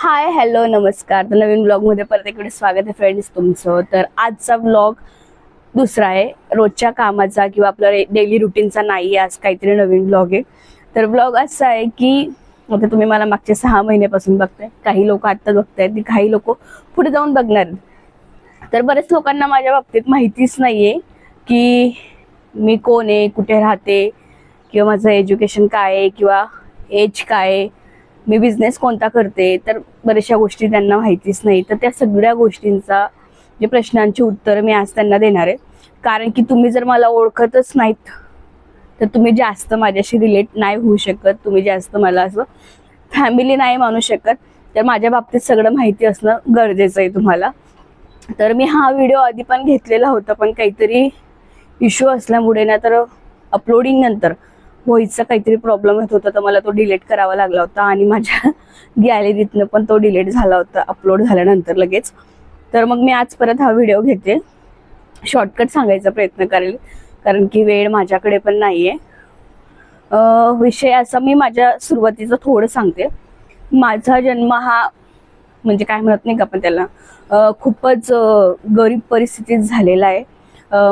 Hi hello नमस्कार. तर नवीन ब्लॉगमध्ये परत एक वेळेस स्वागत आहे फ्रेंड्स तुमचं. तर आजचा ब्लॉग दुसरा आहे, रोजच्या कामाचा किंवा आपला डेली रुटीनचा नाही आहे. आज काहीतरी नवीन ब्लॉग आहे. तर ब्लॉग असा आहे की आता तुम्ही मला मागचे 6 महिन्यापासून बघताय, काही लोक आत्ता बघतायत, काही लोक पुढे जाऊन बघणार. तर बरेच लोकांना माझ्या बाबतीत माहितीच नाहीये की मी कोण आहे, कुठे राहते, किंवा माझं एज्युकेशन काय आहे, किंवा एज काय आहे, मी बिझनेस कोणता करते. तर बऱ्याचशा गोष्टी त्यांना माहितीच नाही. तर त्या सगळ्या गोष्टींचा जे प्रश्नांची उत्तर मी आज त्यांना देणार आहे. कारण की तुम्ही जर मला ओळखतच नाहीत तर तुम्ही जास्त माझ्याशी रिलेट नाही होऊ शकत, तुम्ही जास्त मला असं फॅमिली नाही मानू शकत. तर माझ्या बाबतीत सगळं माहिती असणं गरजेचं आहे तुम्हाला. तर मी हा व्हिडिओ आधी पण घेतलेला होता, पण काहीतरी इश्यू असल्यामुळे ना, तर अपलोडिंग नंतर व्हॉइसचा काहीतरी प्रॉब्लेम येत होता, तर मला तो डिलीट करावा लागला होता. आणि माझ्या गॅलरीतनं पण तो डिलीट झाला होता अपलोड झाल्यानंतर लगेच. तर मग मी आज परत हा व्हिडिओ घेते, शॉर्टकट सांगायचा प्रयत्न करेल, कारण की वेळ माझ्याकडे पण नाही आहे. विषय असा, मी माझ्या सुरुवातीचं थोडं सांगते. माझा जन्म हा म्हणजे काय म्हणत नाही का आपण त्याला, खूपच गरीब परिस्थितीत झालेला आहे.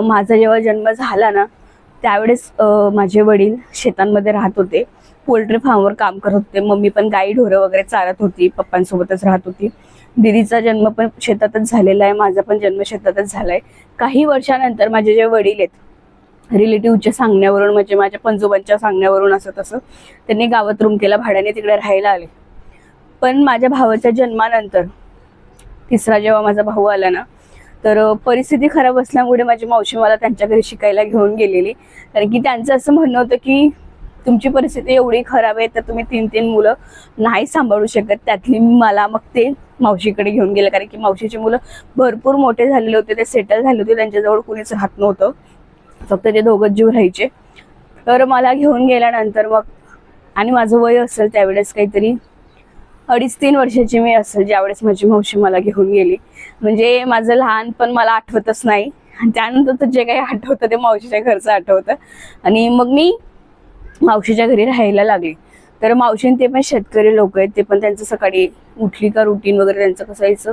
माझा जेव्हा जन्म झाला ना, त्यावेळेस माझे वडील शेतांमध्ये राहत होते, पोल्ट्री फार्मवर काम करत होते. मम्मी पण गाई ढोरं वगैरे चारत होती, पप्पांसोबतच राहत होती. दीदीचा जन्म पण शेतातच झालेला आहे, माझा पण जन्म शेतातच झालाय. काही वर्षानंतर माझे जे वडील आहेत, रिलेटिव्हच्या सांगण्यावरून, म्हणजे माझ्या पंजोबांच्या सांगण्यावरून, असं तसं त्यांनी गावात रूम केला भाड्याने, तिकडे राहायला आले. पण माझ्या भावाच्या जन्मानंतर तिसरा जेव्हा माझा भाऊ आला ना, तर परिस्थिती खराब असल्यामुळे माझी मावशी मला त्यांच्या घरी शिकायला घेऊन गेलेली. कारण की त्यांचं असं म्हणणं होतं की तुमची परिस्थिती एवढी खराब आहे तर तुम्ही 3 मुलं नाही सांभाळू शकत. त्यातली मला मग ते मावशीकडे घेऊन गेले, कारण की मावशीची मुलं भरपूर मोठे झालेले होते, ते सेटल झाले होते, त्यांच्याजवळ कुणीच राहत नव्हतं, फक्त ते दोघंच जीव राहायचे. तर मला घेऊन गेल्यानंतर मग, आणि माझं वय असेल त्यावेळेस काहीतरी 2.5-3 वर्षाची मी असेल ज्यावेळेस माझी मावशी मला घेऊन गेली. म्हणजे माझं लहानपण मला आठवतच नाही, आणि त्यानंतर तर जे काही आठवतं ते मावशीच्या घरचं आठवतं. आणि मग मी मावशीच्या घरी राहायला लागले. तर मावशीन ते पण शेतकरी लोक आहेत, ते पण त्यांचं सकाळी उठली का रुटीन वगैरे त्यांचं कसं यायचं,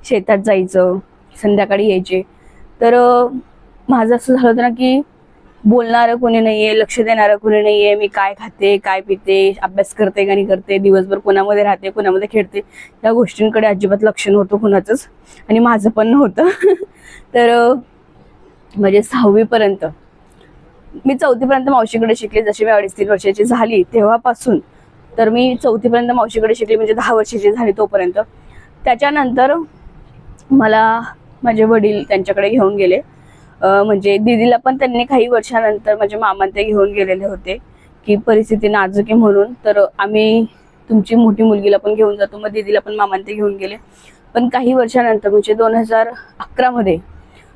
शेतात जायचं, संध्याकाळी यायचे. तर माझं असं झालं होतं ना की बोलणारं कोणी नाहीये, लक्ष देणारं कोणी नाहीये, मी काय खाते, काय पिते, अभ्यास करते का नाही करते, दिवसभर कोणामध्ये राहते, कोणामध्ये खेळते, या गोष्टींकडे अजिबात लक्ष नव्हतं कुणाचंच, आणि माझं पण नव्हतं. तर म्हणजे 6वी पर्यंत, मी 4थी पर्यंत मावशीकडे शिकले. जशी मी 2.5-3 वर्षाची झाली तेव्हापासून तर मी 4थी पर्यंत मावशीकडे शिकले, म्हणजे 10 वर्षाची झाली तोपर्यंत. त्याच्यानंतर मला माझे वडील त्यांच्याकडे घेऊन गेले. म्हणजे दीदीला पण त्यांनी काही वर्षानंतर माझे मामा ते घेऊन गेलेले होते की परिस्थिती नाजूक आहे म्हणून, तर आम्ही तुमची मोठी मुलगीला पण घेऊन जातो. मग दीदीला पण मामाने ते घेऊन गेले. पण काही वर्षानंतर म्हणजे 2011 मध्ये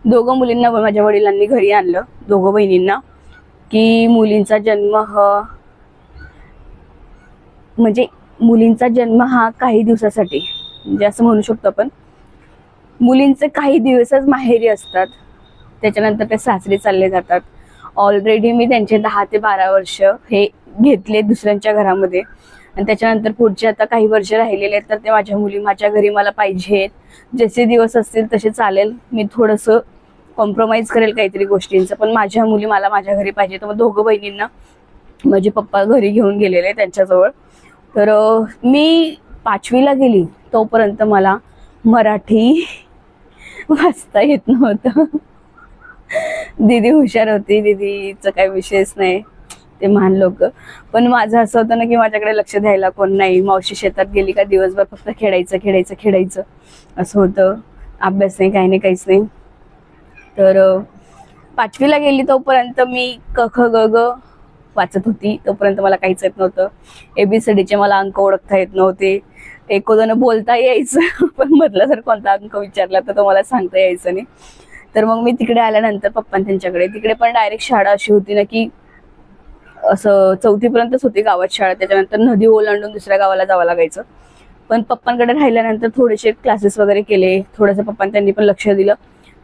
दोघं मुलींना माझ्या वडिलांनी घरी आणलं, दोघं बहिणींना, की मुलींचा जन्म म्हणजे मुलींचा जन्म हा काही दिवसासाठी, म्हणजे असं म्हणू शकतो आपण, मुलींचे काही दिवसच माहेरी असतात, त्याच्यानंतर ते सासरी चालले जातात. ऑलरेडी मी त्यांचे 10 ते 12 वर्ष हे घेतले दुसऱ्यांच्या घरामध्ये, आणि त्याच्यानंतर पुढचे आता काही वर्ष राहिलेले आहेत. तर ते माझ्या मुली माझ्या घरी मला पाहिजेत, जसे दिवस असतील तसे चालेल, मी थोडंसं कॉम्प्रोमाइज करेल काहीतरी गोष्टींचं, पण माझ्या मुली मला माझ्या घरी पाहिजे. तर मग दोघं बहिणींना माझे पप्पा घरी घेऊन गेलेले त्यांच्याजवळ. तर मी 5वीला गेली तोपर्यंत मला मराठी वाचता येत नव्हतं. दीदी हुशार होती, दीदीचं काही विषयच नाही, ते महान लोक. पण माझं असं होतं ना की माझ्याकडे लक्ष द्यायला कोण नाही. मावशी शेतात गेली का दिवसभर फक्त खेळायचं खेळायचं खेळायचं असं होतं, अभ्यास नाही, काही नाही, काहीच नाही. तर 5वीला गेली तोपर्यंत मी क ख ग ग वाचत होती, तोपर्यंत मला काहीच येत नव्हतं. ABCDचे मला अंक ओळखता येत नव्हते. 1-2 बोलता यायचं, पण मधला जर कोणता अंक विचारला तर तो मला सांगता यायचं नाही. तर मग मी तिकडे आल्यानंतर पप्पा त्यांच्याकडे, तिकडे पण डायरेक्ट शाळा अशी होती ना की असं 4थी पर्यंतच होती गावात शाळा, त्याच्यानंतर नदी ओलांडून दुसऱ्या गावाला जावं लागायचं. पण पप्पांकडे राहिल्यानंतर थोडेसे क्लासेस वगैरे केले, थोडंसं पप्पांनी त्यांनी पण लक्ष दिलं.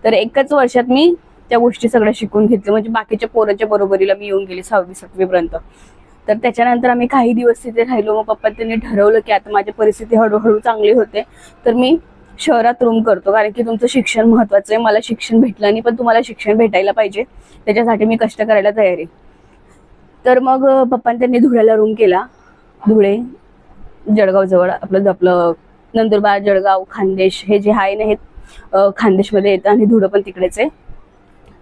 तर एकाच वर्षात मी त्या गोष्टी सगळ्या शिकून घेतल्या. म्हणजे बाकीच्या पोरांच्या बरोबरीला मी येऊन गेली 6वी 7वी पर्यंत. तर त्याच्यानंतर आम्ही काही दिवस तिथे राहिलो. मग पप्पा त्यांनी ठरवलं की आता माझी परिस्थिती हळूहळू चांगली होते तर मी शहरात रूम करतो, कारण की तुमचं शिक्षण महत्त्वाचं आहे. मला शिक्षण भेटलं नाही, पण तुम्हाला शिक्षण भेटायला पाहिजे, त्याच्यासाठी मी कष्ट करायला तयार आहे. तर मग पप्पांनी त्यांनी धुळ्याला रूम केला. धुळे जळगावजवळ आपलं नंदुरबार, जळगाव, खानदेश हे जे आहे ना हे खानदेशमध्ये येतं आणि धुळं पण तिकडेच आहे.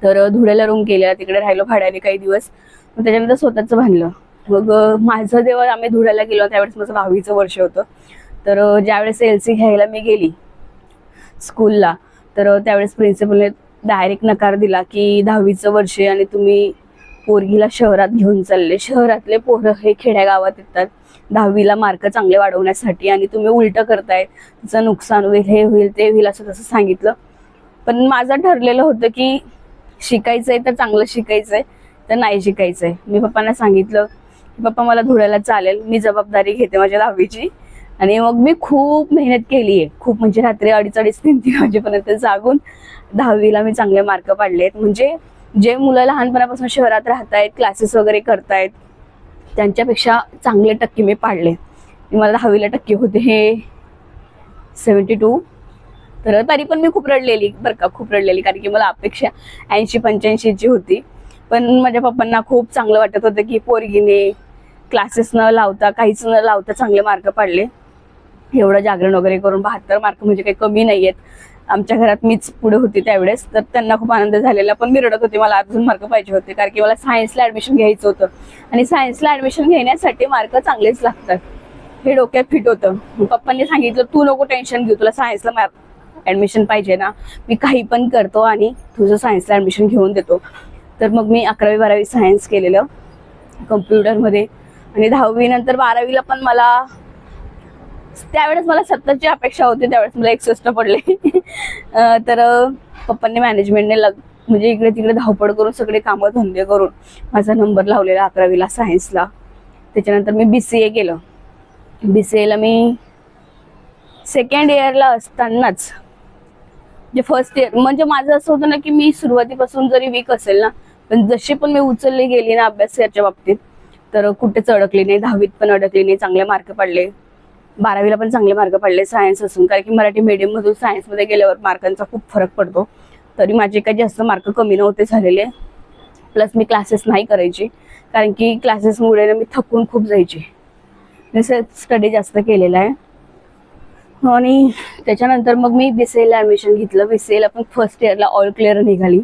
तर धुळ्याला रूम केला, तिकडे राहिलो भाड्याने काही दिवस. मग त्याच्यानंतर स्वतःचं बांधलं. मग माझं जेव्हा आम्ही धुळ्याला गेलो त्यावेळेस माझं 10वीचं वर्ष होतं. तर ज्यावेळेस LC घ्यायला मी गेली स्कूलला, तर त्यावेळेस प्रिन्सिपलने डायरेक्ट नकार दिला की 10वीचं वर्ष आणि तुम्ही पोरगीला शहरात घेऊन चालले. शहरातले पोरं हे खेड्यागावात येतात 10वीला मार्क चांगले वाढवण्यासाठी आणि तुम्ही उलटं करताय, तिचं नुकसान होईल, हे होईल, ते होईल, असं तसं सांगितलं. पण माझं ठरलेलं होतं की शिकायचंय तर चांगलं शिकायचंय, तर नाही शिकायचंय. मी पप्पांना सांगितलं की पप्पा मला धुळ्याला चालेल, मी जबाबदारी घेते माझ्या 10वीची. आणि मग मी खूप मेहनत केली आहे, खूप म्हणजे रात्री 2:30, 3 वाजेपर्यंत जागून 10वीला मी चांगले मार्क पाडलेत. म्हणजे जे मुलं लहानपणापासून शहरात राहतायत, क्लासेस वगैरे करतायत, त्यांच्यापेक्षा चांगले टक्के मी पाडले. मला 10वीला टक्के होते हे 72. तर तरी पण मी खूप रडलेली बरं का, खूप रडलेली, कारण की मला अपेक्षा 80-85ची होती. पण माझ्या पप्पांना खूप चांगलं वाटत होतं की पोरगीने क्लासेस न लावता, काहीच न लावता चांगले मार्क पाडले. एवढं जागरण वगैरे करून 72 मार्क म्हणजे काही कमी नाही आहेत. आमच्या घरात मीच पुढे होती त्यावेळेस, तर त्यांना खूप आनंद झालेला. पण मी रडत होते, मला अजून मार्क पाहिजे होते, कारण की मला सायन्सला ॲडमिशन घ्यायचं होतं आणि सायन्सला ॲडमिशन घेण्यासाठी मार्क चांगलेच लागतात हे डोक्यात फिट होतं. पप्पांनी सांगितलं तू नको टेन्शन घेऊ, तुला सायन्सला ॲडमिशन पाहिजे ना, मी काही पण करतो आणि तुझं सायन्सला ॲडमिशन घेऊन देतो. तर मग मी 11वी 12वी सायन्स केलेलं कम्प्युटरमध्ये. आणि 10वी नंतर 12वीला पण मला त्यावेळेस मला 70ची अपेक्षा होती, त्यावेळेस मला 61 पडले. तर पप्पांनी मॅनेजमेंटने म्हणजे इकडे तिकडे धावपळ करून सगळे कामं धंदे करून माझा नंबर लावलेला 11वीला सायन्सला. त्याच्यानंतर मी BCA केलं. BCAला मी सेकंड इयरला असतानाच, जे फर्स्ट इयर म्हणजे माझं असं होतं ना की मी सुरुवातीपासून जरी वीक असेल ना, पण जशी पण मी उचलली गेली ना अभ्यासाच्या बाबतीत, तर कुठेच अडकली नाही. 10वीत पण अडकली नाही, चांगले मार्क पडले. 12वीला पण चांगले मार्क पडले सायन्स असून, कारण की मराठी मीडियममधून सायन्समध्ये गेल्यावर मार्कांचा खूप फरक पडतो. तरी माझे काही जास्त मार्क कमी नव्हते झालेले. प्लस मी क्लासेस नाही करायची, कारण की क्लासेसमुळे मी थकून खूप जायची. मी स्टडी जास्त केलेला आहे. आणि त्याच्यानंतर मग मी BCAला ॲडमिशन घेतलं. BCAला पण फर्स्ट इयरला ऑल क्लिअर निघाली,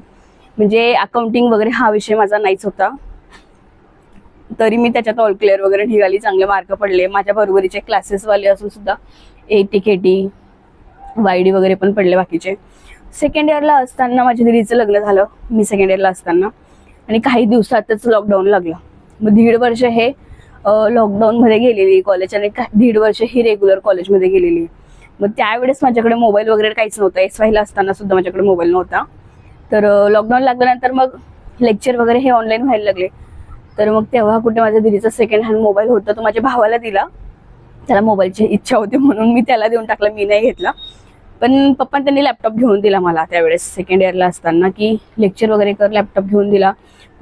म्हणजे अकाउंटिंग वगैरे हा विषय माझा नाहीच होता, तरी मी त्याच्यात ऑल क्लिअर वगैरे निघाली, चांगले मार्क पडले. माझ्या बरोबरीचे क्लासेसवाले असून सुद्धा AT KT YD वगैरे पण पडले बाकीचे. सेकंड इयरला असताना माझ्या दिदीचं लग्न झालं, मी सेकंड इयरला असताना, आणि काही दिवसातच लॉकडाऊन लागलं. मग 1.5 वर्ष हे लॉकडाऊनमध्ये गेलेली कॉलेज आणि 1.5 वर्ष ही रेग्युलर कॉलेजमध्ये गेलेली. मग त्यावेळेस माझ्याकडे मोबाईल वगैरे काहीच नव्हतं. SYला असताना सुद्धा माझ्याकडे मोबाईल नव्हता. तर लॉकडाऊन लागल्यानंतर मग लेक्चर वगैरे हे ऑनलाईन व्हायला लागले. तर मग तेव्हा कुठे माझ्या दिदीचा सेकंड हँड मोबाईल होता, तो माझ्या भावाला दिला. त्याला मोबाईलची इच्छा होती म्हणून मी त्याला देऊन टाकला, मी नाही घेतला. पण पप्पा त्यांनी लॅपटॉप घेऊन दिला मला त्यावेळेस सेकंड इयरला असताना, की लेक्चर वगैरे कर, लॅपटॉप घेऊन दिला.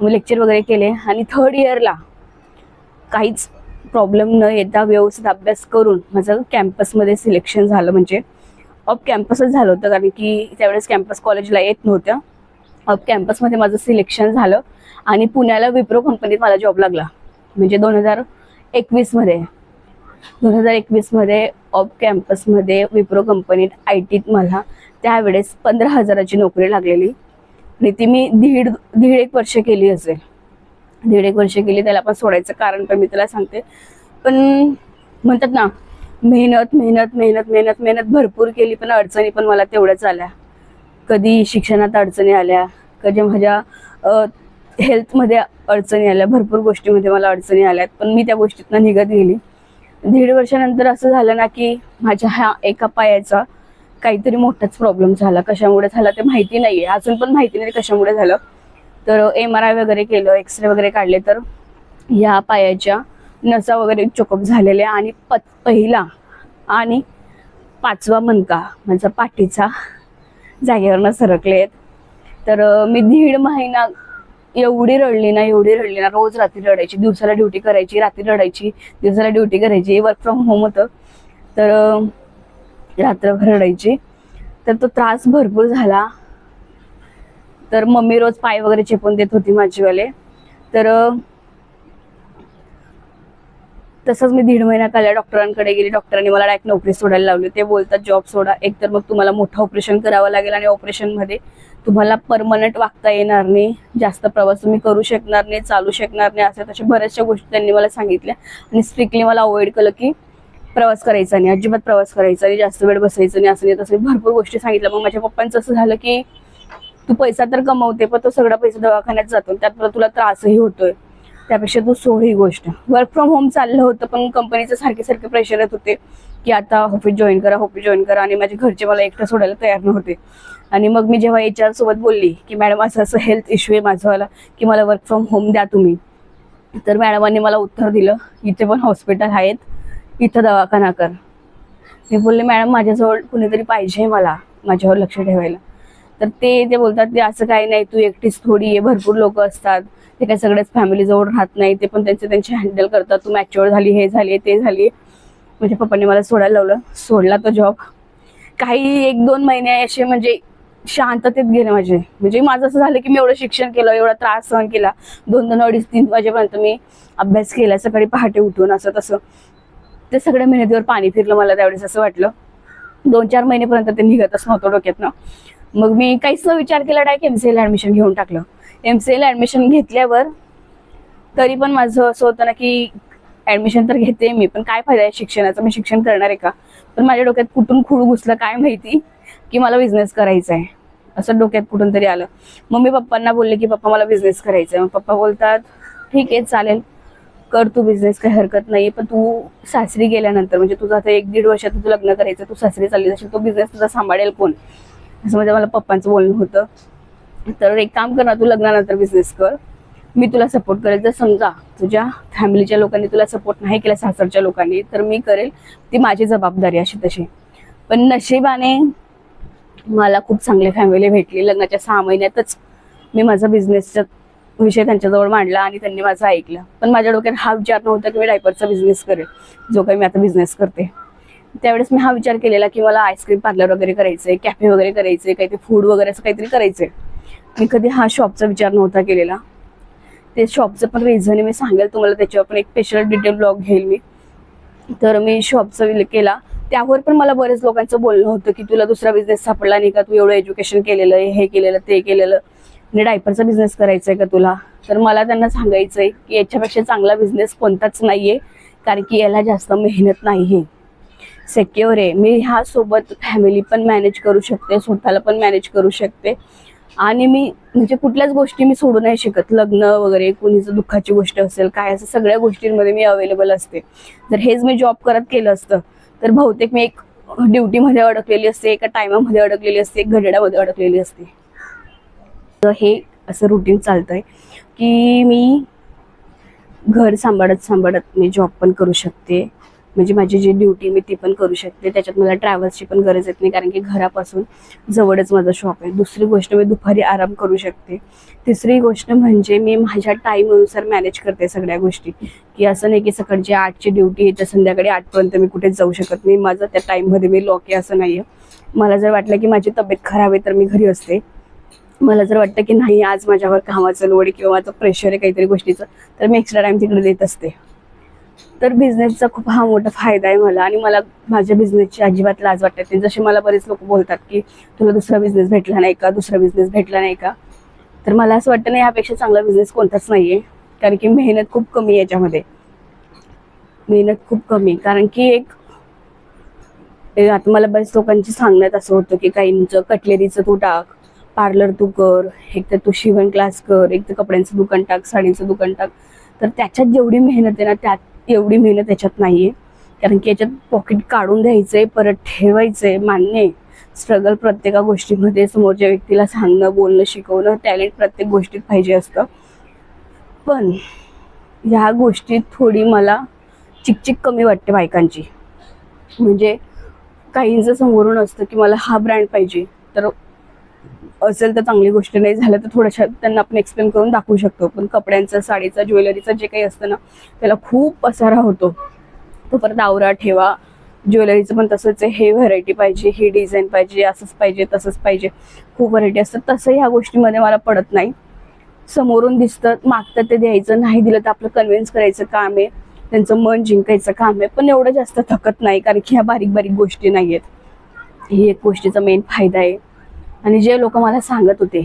मग लेक्चर वगैरे केले. आणि थर्ड इयरला काहीच प्रॉब्लेम न येता व्यवस्थित अभ्यास करून माझं कॅम्पसमध्ये सिलेक्शन झालं. म्हणजे ऑफ कॅम्पसच झालं होतं, कारण की त्यावेळेस कॅम्पस कॉलेजला येत नव्हत्या. ऑफ कॅम्पसमध्ये माझं सिलेक्शन झालं आणि पुण्याला विप्रो कंपनीत मला जॉब लागला. म्हणजे 2021मध्ये ऑफ कॅम्पसमध्ये विप्रो कंपनीत ITत मला त्यावेळेस 15,000ची नोकरी लागलेली. आणि ती मी दीड एक वर्ष केली असेल. 1.5 वर्ष केली. त्याला पण सोडायचं कारण पण मी त्याला सांगते. पण म्हणतात ना, मेहनत मेहनत मेहनत मेहनत मेहनत भरपूर केली, पण अडचणी पण मला तेवढ्याच आल्या. कधी शिक्षणात अडचणी आल्या, कधी माझ्या हेल्थमध्ये अडचणी आल्या, भरपूर गोष्टीमध्ये मला अडचणी आल्यात, पण मी त्या गोष्टीतनं निघत गेली. 1.5 वर्षानंतर असं झालं ना की माझ्या ह्या एका पायाचा काहीतरी मोठाच प्रॉब्लेम झाला. कशामुळे झाला ते माहिती नाहीये, अजून पण माहिती नाही कशामुळे झालं. तर MRI वगैरे केलं, एक्सरे वगैरे काढले, तर ह्या पायाच्या नसा वगैरे चोकअप झालेल्या आणि पहिला आणि 5वा मणका माझा पाठीचा जागेवरनं सरकले आहेत. तर मी 1.5 महिना एवढी रडली ना, एवढी रडली ना, रोज रात्री रडायची, दिवसाला ड्युटी करायची, रात्री रडायची, दिवसाला ड्युटी करायची. वर्क फ्रॉम होम होतं तर रात्रभर रडायची. तर तो त्रास भरपूर झाला. तर मम्मी रोज पाय वगैरे चेपून देत होती माझीवाले. तर तसंच मी 1.5 महिना काल डॉक्टरांकडे गेली. डॉक्टरांनी मला डायरेक्ट नोकरी सोडायला लावली. ते बोलतात जॉब सोडा, एकतर मग तुम्हाला मोठं ऑपरेशन करावं लागेल आणि ऑपरेशनमध्ये तुम्हाला परमनंट वागता येणार नाही, जास्त प्रवास तुम्ही करू शकणार नाही, चालू शकणार नाही, अशा तशा बऱ्याचशा गोष्टी त्यांनी मला सांगितल्या. आणि स्ट्रिक्टली मला अवॉइड केलं की प्रवास करायचा नाही, अजिबात प्रवास करायचा नाही, जास्त वेळ बसायचं नाही, असं नाही तसं भरपूर गोष्टी सांगितल्या. मग माझ्या पप्पांचं असं झालं की तू पैसा तर कमवते पण तो सगळा पैसा दवाखान्यात जातो, त्यात तुला त्रासही होतोय, त्यापेक्षा तू सोड ही गोष्ट. वर्क फ्रॉम होम चाललं होतं पण कंपनीचं सारखे प्रेशर येत होते की आता ऑफिस जॉईन करा. आणि माझे घरचे मला एकटं सोडायला तयार नव्हते. आणि मग मी जेव्हा HR सोबत बोलली की मॅडम असं हेल्थ इश्यू आहे माझंवाला की मला वर्क फ्रॉम होम द्या तुम्ही, तर मॅडमांनी मला उत्तर दिलं इथे पण हॉस्पिटल आहेत, इथं दवाखाना कर. मी बोलले मॅडम माझ्याजवळ कुणीतरी पाहिजे मला माझ्यावर लक्ष ठेवायला. तर ते बोलतात ते असं काही नाही, तू एकटीच थोडी आहे, भरपूर लोक असतात, ते काही सगळ्याच फॅमिली जवळ राहत नाही, ते पण त्यांचे हँडल करतात, तू मॅच्युअर झाली, हे झाली ते झाली. म्हणजे पप्पांनी मला सोडायला लावलं. सोडला तो जॉब. काही 1-2 महिने असे म्हणजे शांततेत गेले माझे. म्हणजे माझं असं झालं की मी एवढं शिक्षण केलं, एवढा त्रास सहन केला, 2-2, 2:30-3 वाजेपर्यंत मी अभ्यास केला, सकाळी पहाटे उठून असं तसं. ते सगळ्या मेहनतीवर पाणी फिरलं मला त्यावेळेस असं वाटलं. 2-4 महिनेपर्यंत ते निघतच नव्हतं डोक्यातनं. मग मी काहीच विचार केला, डायरेक्ट MCA ला ऍडमिशन घेऊन टाकलं. MCA ला ऍडमिशन घेतल्यावर तरी पण माझं असं होतं ना की ऍडमिशन तर घेते मी, पण काय फायदा आहे शिक्षणाचा, मी शिक्षण करणार आहे का. पण माझ्या डोक्यात कुठून खूळ घुसलं काय माहिती की मला बिझनेस करायचा आहे, असं डोक्यात कुठून तरी आलं. मग मी पप्पांना बोलले की पप्पा मला बिझनेस करायचा आहे. मग पप्पा बोलतात ठीक आहे चालेल कर तू बिझनेस, काही हरकत नाही, पण तू सासरी गेल्यानंतर म्हणजे तुझं आता 1-1.5 वर्षात तुझं लग्न करायचं, तू सासरी चालली जाशील, तो बिझनेस तुझा सांभाळेल कोण, असं म्हणजे मला पप्पांचं बोलणं होतं. तर एक काम कर ना, तू लग्नानंतर बिझनेस कर, मी तुला सपोर्ट करेल. जर समजा तुझ्या फॅमिलीच्या लोकांनी तुला सपोर्ट नाही केला, सासरच्या लोकांनी, तर मी करेल, ती माझी जबाबदारी अशी तशी. पण नशिबाने मला खूप चांगली फॅमिली भेटली. लग्नाच्या 6 महिन्यातच मी माझा बिझनेसचा विषय त्यांच्याजवळ मांडला आणि त्यांनी माझं ऐकलं. पण माझ्या डोक्यात हा विचार नव्हता की मी डायपरचा बिझनेस करेल, जो काही मी आता बिझनेस करते. त्यावेळेस मी हा विचार केलेला की मला आईस्क्रीम पार्लर वगैरे करायचंय, कॅफे वगैरे करायचंय, काहीतरी फूड वगैरे असं काहीतरी करायचंय. मी कधी हा शॉपचा विचार नव्हता केलेला. ते शॉपचं पण रिझन मी सांगेल तुम्हाला, त्याच्यावर पण एक स्पेशल डिटेल ब्लॉग घेईल मी. तर मी शॉपचा केला, त्यावर पण मला बरेच लोकांचं बोलणं होतं की तुला दुसरा बिझनेस सापडला नाही का, तू एवढं एज्युकेशन केलेलं आहे, हे केलेलं ते केलेलं, आणि डायपरचा बिझनेस करायचा आहे का तुला. तर मला त्यांना सांगायचं आहे की याच्यापेक्षा चांगला बिझनेस कोणताच नाहीये, कारण की याला जास्त मेहनत नाहीये, सेक्युअर आहे. मी ह्या सोबत फॅमिली पण मॅनेज करू शकते, स्वतःला पण मॅनेज करू शकते. आणि मी म्हणजे कुठल्याच गोष्टी मी सोडू नाही शकत, लग्न वगैरे, कोणीचं दुःखाची गोष्ट असेल काय, असं सगळ्या गोष्टींमध्ये मी अवेलेबल असते. जर हेच मी जॉब करत केलं असतं तर बहुतेक मी एक ड्युटीमध्ये अडकलेली असते, एका टायमामध्ये अडकलेली असते, एक घड्याळामध्ये अडकलेली असते. तर हे असं रुटीन चालतंय की मी घर सांभाळत मी जॉब पण करू शकते, म्हणजे माझी जी ड्युटी मी ती पण करू शकते. त्याच्यात मला ट्रॅव्हल्सची पण गरज येत नाही, कारण की घरापासून जवळच माझं शॉप आहे. दुसरी गोष्ट मी दुपारी आराम करू शकते. तिसरी गोष्ट म्हणजे मी माझ्या टाईमनुसार मॅनेज करते सगळ्या गोष्टी, की असं नाही की सकाळची 8ची ड्युटी आहे तर संध्याकाळी 8पर्यंत मी कुठेच जाऊ शकत नाही, माझं त्या टाईममध्ये मी लॉक आहे असं नाही आहे. मला जर वाटलं की माझी तब्येत खराब आहे तर मी घरी असते. मला जर वाटतं की नाही आज माझ्यावर कामाचं लोड किंवा माझं प्रेशर आहे काहीतरी गोष्टीचं, तर मी एक्स्ट्रा टाइम तिकडे देत असते. तर बिझनेसचा खूप हा मोठा फायदा आहे मला, आणि मला माझ्या बिझनेसची अजिबात लाज वाटत नाही. जसे मला बरेच लोक बोलतात की तुला दुसरा बिझनेस भेटला नाही का, दुसरा बिझनेस भेटला नाही का, तर मला असं वाटतं नाही यापेक्षा चांगला बिझनेस कोणताच नाहीये, कारण की मेहनत खूप कमी आहे याच्यामध्ये, मेहनत खूप कमी. कारण की आता मला बरेच लोकांची सांगण्यात असं होतं की काहींचं कटलेरीचं तू टाक, पार्लर तू कर, एक तर तू शिवण क्लास कर, एक तर कपड्यांचं दुकान टाक, साडीचं दुकान टाक. तर त्याच्यात जेवढी मेहनत आहे ना त्यात एवढी मेहनत याच्यात नाहीये, कारण की याच्यात पॉकेट काढून द्यायचंय, परत ठेवायचंय, मान्य आहे. स्ट्रगल प्रत्येका गोष्टीमध्ये, समोरच्या व्यक्तीला सांगणं, बोलणं, शिकवणं, टॅलेंट प्रत्येक गोष्टीत पाहिजे असतं. पण ह्या गोष्टीत थोडी मला चिकचिक कमी वाटते बायकांची. म्हणजे काहींचं समोरून असतं की मला हा ब्रँड पाहिजे, तर असेल तर चांगली गोष्ट, नाही झालं तर थोड्याशा त्यांना आपण एक्सप्लेन करून दाखवू शकतो. पण कपड्यांचा, साडीचा, ज्वेलरीचा जे काही असतं ना त्याला खूप पसारा होतो. तो परत आवरा ठेवा. ज्वेलरीचं पण तसंच आहे, हे व्हरायटी पाहिजे, ही डिझाईन पाहिजे, असंच पाहिजे, तसंच पाहिजे, खूप व्हरायटी असतात. तसं ह्या गोष्टीमध्ये मला पडत नाही. समोरून दिसतं, मागतं ते द्यायचं, नाही दिलं तर आपलं कन्व्हिन्स करायचं काम आहे, त्यांचं मन जिंकायचं काम आहे. पण एवढं जास्त थकत नाही, कारण की ह्या बारीक बारीक गोष्टी नाही आहेत. ही एक गोष्टीचा मेन फायदा आहे. आणि जे लोक मला सांगत होते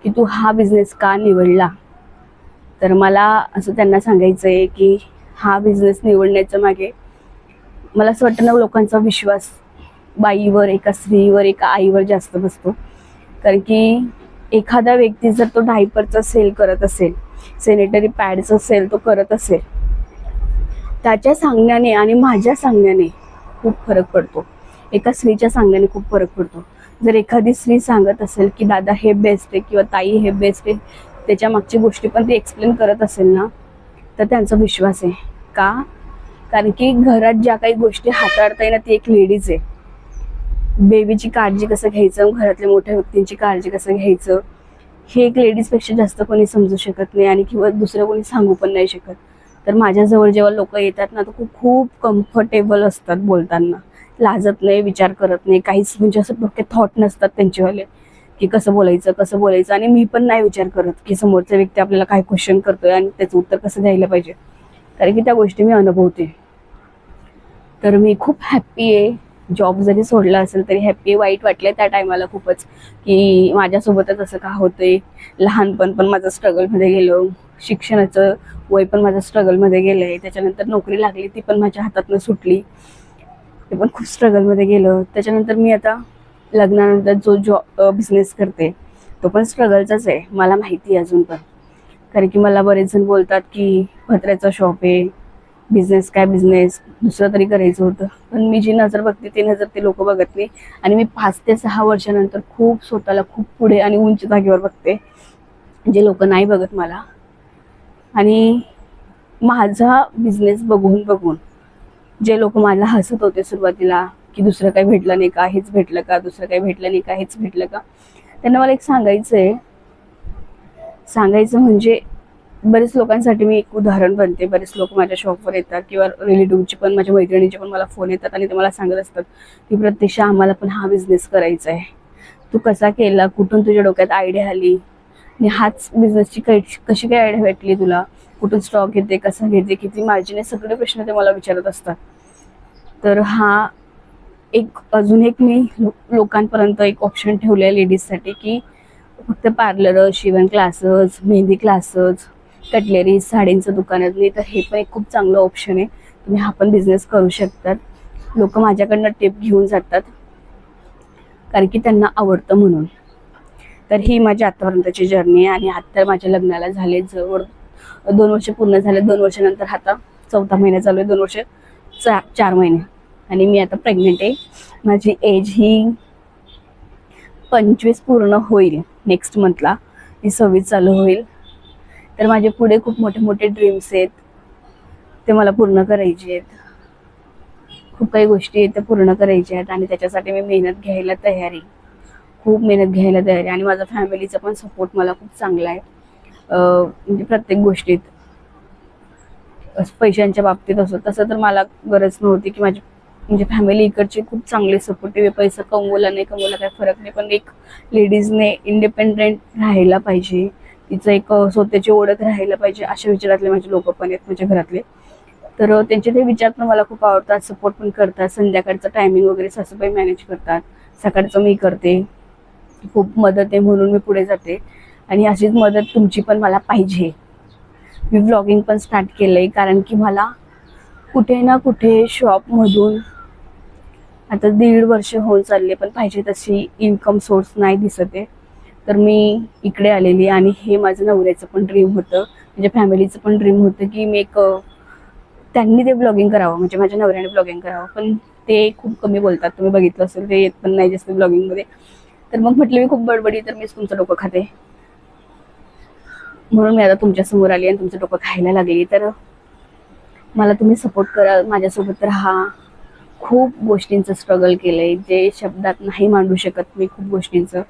की तू हा बिझनेस का निवडला, तर मला असं त्यांना सांगायचं आहे की हा बिझनेस निवडण्याच्या मागे मला असं वाटतं ना, लोकांचा विश्वास बाईवर, एका स्त्रीवर, एका आईवर जास्त बसतो. कारण की एखादा व्यक्ती जर तो डायपरचा सेल करत असेल, सॅनिटरी पॅडचा सेल तो करत असेल, त्याच्या सांगण्याने आणि माझ्या सांगण्याने खूप फरक पडतो. एका स्त्रीच्या सांगण्याने खूप फरक पडतो. जर एखादी स्त्री सांगत असेल की दादा हे बेस्ट आहे किंवा ताई हे बेस्ट आहे, त्याच्या मागची गोष्टी पण ती एक्सप्लेन करत असेल ना, तर त्यांचा विश्वास आहे. का? कारण की घरात ज्या काही गोष्टी हाताळता येणार ती एक लेडीज आहे. बेबीची काळजी कसं घ्यायचं, घरातल्या मोठ्या व्यक्तींची काळजी कसं घ्यायचं, हे एक लेडीजपेक्षा जास्त कोणी समजू शकत नाही आणि किंवा दुसरं कोणी सांगू पण नाही शकत. तर माझ्याजवळ जेव्हा लोक येतात ना, तर खूप कम्फर्टेबल असतात बोलताना, लाजत नाही, विचार करत नाही, काहीच म्हणजे असं डोक्यात थॉट नसतात त्यांचेवाले की कसं बोलायचं कसं बोलायचं. आणि मी पण नाही विचार करत की समोरचा व्यक्ती आपल्याला काय क्वेश्चन करतोय आणि त्याचं उत्तर कसं द्यायला पाहिजे, कारण की त्या गोष्टी मी अनुभवते. तर मी खूप हॅप्पी आहे. जॉब जरी सोडला असेल तरी हॅप्पी. वाईट वाटलं त्या टायमाला खूपच की माझ्यासोबतच असं का होतंय. लहानपण पण माझं स्ट्रगलमध्ये गेलं, शिक्षणाचं वय पण माझं स्ट्रगलमध्ये गेलं आहे. त्याच्यानंतर नोकरी लागली, ती पण माझ्या हातातनं सुटली, ते पण खूप स्ट्रगलमध्ये गेलं. त्याच्यानंतर मी आता लग्नानंतर जो बिझनेस करते तो पण स्ट्रगलचाच आहे, मला माहिती आहे अजून पण. कारण की मला बरेच जण बोलतात की पत्र्याचा शॉप आहे, बिझनेस काय बिझनेस, दुसरं तरी करायचं होतं. पण मी जी नजर बघते ती नजर ते लोक बघत नाही. आणि मी 5 ते 6 वर्षानंतर खूप स्वतःला खूप पुढे आणि उंच जागेवर बघते, जे लोक नाही बघत मला. आणि माझा बिझनेस बघून बघून जे लोक मला हसत होते सुरुवातीला की दुसरं काही भेटलं नाही का, हेच भेटलं का, दुसरं काही भेटलं नाही का, हेच भेटलं का, त्यांना मला एक सांगायचं म्हणजे बरेच लोकांसाठी मी एक उदाहरण बनते. बरेच लोक माझ्या शॉपवर येतात किंवा रिलेटिव्हचे पण, माझ्या मैत्रिणीचे पण मला फोन येतात आणि ते मला सांगत असतात की प्रत्यक्ष आम्हाला पण हा बिझनेस करायचा आहे, तू कसा केला, कुठून तुझ्या डोक्यात आयडिया आली आणि हाच बिझनेसची कशी काय आयडिया भेटली तुला, कुठून स्टॉक घेते, कसा घेते, किती मार्जिन आहे, सगळे प्रश्न ते मला विचारत असतात. तर हा एक अजून एक मी लोकांपर्यंत एक ऑप्शन ठेवलं आहे लेडीजसाठी की फक्त पार्लर, शिवण क्लासेस, मेहंदी क्लासेस, कटलेरी, साडींचं दुकानात नाही, तर हे पण एक खूप चांगलं ऑप्शन आहे. तुम्ही हा पण बिझनेस करू शकतात. लोक माझ्याकडनं टिप घेऊन जातात कारण की त्यांना आवडतं म्हणून. तर ही माझी आतापर्यंतची जर्नी आहे. आणि आता माझ्या लग्नाला झाले जवळ 2 वर्ष पूर्ण झाले. 2 वर्षानंतर आता 4था महिना चालू आहे, 2 वर्ष 4 महिने, आणि मी आता प्रेग्नेंट आहे. माझी एज ही 25 पूर्ण होईल नेक्स्ट मंथला, ती 26 चालू होईल. तर माझे पुढे खूप मोठे मोठे ड्रीम्स आहेत, ते मला पूर्ण करायचे आहेत. खूप काही गोष्टी आहेत त्या पूर्ण करायच्या आहेत आणि त्याच्यासाठी मी मेहनत घ्यायला तयार आहे, खूप मेहनत घ्यायला तयार आहे. आणि माझा फॅमिलीचा पण सपोर्ट मला खूप चांगला आहे. म्हणजे प्रत्येक गोष्टीत, पैशांच्या बाबतीत असो तसं तर मला गरज नव्हती की माझी म्हणजे फॅमिली इकडची खूप चांगले सपोर्टिव्ह. पैसा कमवला नाही कमवला काही फरक नाही, पण एक लेडीजने इंडिपेंडेंट राहायला पाहिजे, तिचं एक स्वतःची ओळख राहायला पाहिजे, अशा विचारातले माझे लोक पण आहेत माझ्या घरातले. तर त्यांचे ते विचार पण मला खूप आवडतात, सपोर्ट पण करतात. संध्याकाळचं टायमिंग वगैरे सासूबाई मॅनेज करतात, सकाळचं मी करते. खूप मदत आहे म्हणून मी पुढे जाते आणि अशीच मदत तुमची पण मला पाहिजे. मी व्लॉगिंग पण स्टार्ट केलंय कारण की मला कुठे ना कुठे शॉपमधून आता 1.5 वर्ष होऊन चालले, पण पाहिजे तशी इन्कम सोर्स नाही दिसत आहे. तर मी इकडे आलेली आणि हे माझं नवऱ्याचं पण ड्रीम होतं, म्हणजे फॅमिलीचं पण ड्रीम होतं की मी एक त्यांनी ते ब्लॉगिंग करावं, म्हणजे माझ्या नवऱ्याने ब्लॉगिंग करावं. पण ते खूप कमी बोलतात, तुम्ही बघितलं असेल, ते येत पण नाही जास्त ब्लॉगिंगमध्ये. तर मग म्हटलं मी खूप बडबडी, तर मीच तुमचं डोकं खाते, म्हणून मी आता तुमच्यासमोर आली आणि तुमचं डोकं खायला लागली. तर मला तुम्ही सपोर्ट करा, माझ्यासोबत राहा. खूप गोष्टींचं स्ट्रगल केलंय, जे शब्दात नाही मांडू शकत मी, खूप गोष्टींचं.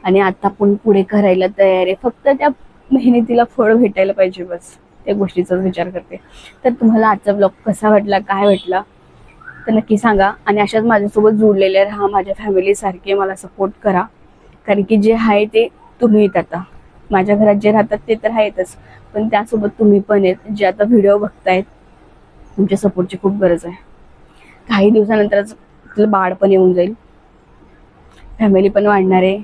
आणि आता पण पुढे करायला तयार आहे. फक्त त्या मेहनतीला फळ भेटायला पाहिजे, बस त्या गोष्टीचाच विचार करते. तर तुम्हाला आजचा ब्लॉग कसा वाटला, काय वाटला तर नक्की सांगा. आणि अशाच माझ्यासोबत जोडलेले राहा, माझ्या फॅमिली सारखे मला सपोर्ट करा. कारण की जे आहे ते तुम्ही येत, आता माझ्या घरात जे राहतात ते तर आहेतच, पण त्यासोबत तुम्ही पण आहेत जे आता व्हिडिओ बघतायत. तुमच्या सपोर्टची खूप गरज आहे. काही दिवसानंतरच आपलं बाळ पण येऊन जाईल, फॅमिली पण वाढणार आहे,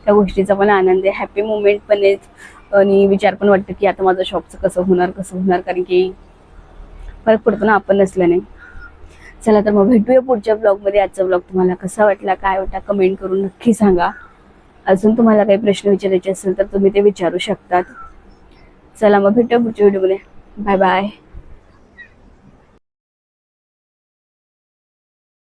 त्या गोष्टीचा पण आनंद आहे, हॅपी मुवमेंट पण आहेत. आणि विचार पण वाटतं की आता माझं शॉपचं कसं होणार, कारण की फरक पडतो ना आपण नसल्याने. चला तर मग भेटूया पुढच्या ब्लॉगमध्ये. आजचा ब्लॉग तुम्हाला कसा वाटला, काय वाटला कमेंट करून नक्की सांगा. अजून तुम्हाला काही प्रश्न विचारायचे असेल तर तुम्ही ते विचारू शकतात. चला मग भेटूया पुढच्या व्हिडिओमध्ये. Bye bye.